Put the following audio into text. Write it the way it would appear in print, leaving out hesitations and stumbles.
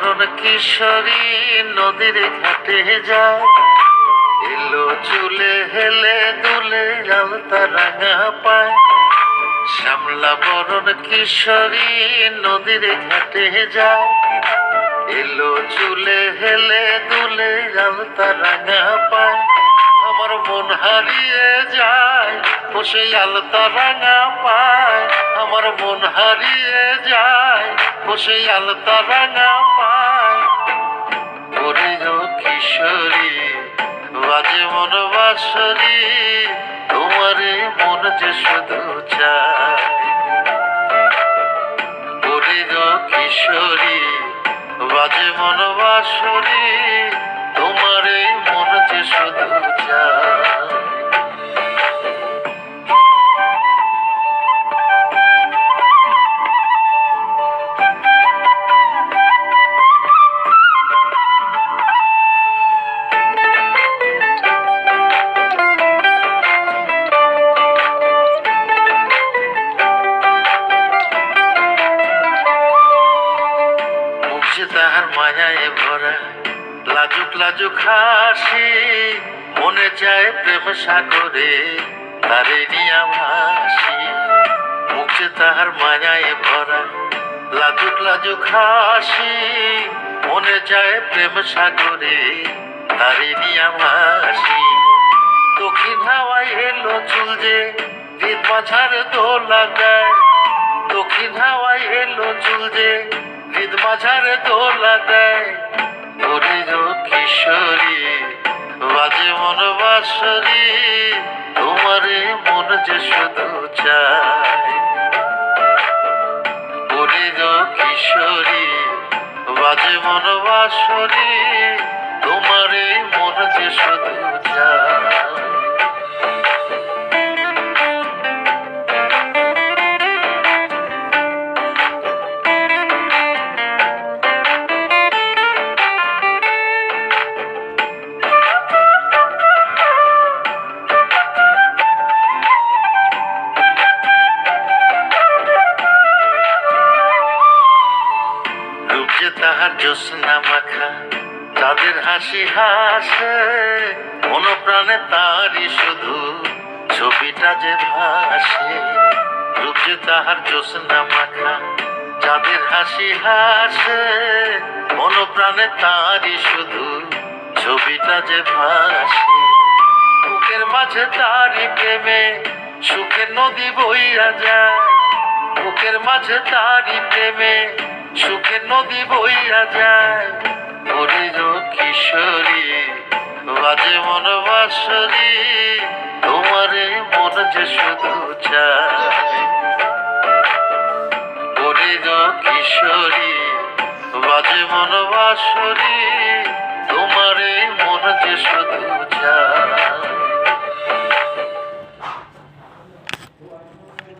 বরণ কিশোরী নদীর ঘাটে যায়, এলো চুলে হেলে দুলে আলতা রাঙা পায়। শ্যামলা বরণ কিশোরী নদীর ঘাটে যায়, এলো চুলে হেলে দুলে আলতা রাঙা পায়। আমার মন হারিয়ে যায় ও সেই আলতা রাঙা পায়, আমার মন হারিয়ে যায় ও সেই আলতা রাঙা পায়। ওরে ও কিশোরী বাজে মন বাঁশরি, তোমারে মন যে শুধু চায়। ওরে ও কিশোরী বাজে মন বাঁশরি, তোমারে মন যে শুধু চায়। তাহার মায়ায় ভরা লাজুক লাজুক হাসি, মনে চায় প্রেম সাগরে তারে নিয়া ভাসি। মুখে তাহার মায়ায় ভরা লাজুক লাজুক হাসি, মনে চায় প্রেম সাগরে তারে নিয়া ভাসি। দক্ষিণ হাওয়ায় এলো চুল যে হৃদ মাঝারে দোলা দেয়, দক্ষিণ হাওয়ায় এলো চুল যে হৃদ মাঝারে দোলা দেয়। ওরে ও কিশোরী বাজে মন বাঁশরি, তোমারে মন যে শুধু চায়। ওরে ও কিশোরী বাজে মন বাঁশরি, তোমারে মন যে শুধু চায়। তাহার জ্যোৎস্না মাখা তাদের হাসি হাসে, মন প্রাণে তারই শুধু ছবিটা যে ভাসে। রূপ যে তাহার জ্যোৎস্না মাখা যাদের হাসি হাসে, মন প্রাণে তারই শুধু ছবিটা যে ভাসে। বুকের মাঝে তারই প্রেমে সুখের নদী বইয়া যায়, বুকের মাঝে তারই প্রেমে সুখের নদী বইয়া যায়। ওরে ও কিশোরী বাজে মন বাঁশরি, তোমারে মন যে শুধু চায়। ওরে ও কিশোরী বাজে মন বাঁশরি, তোমারে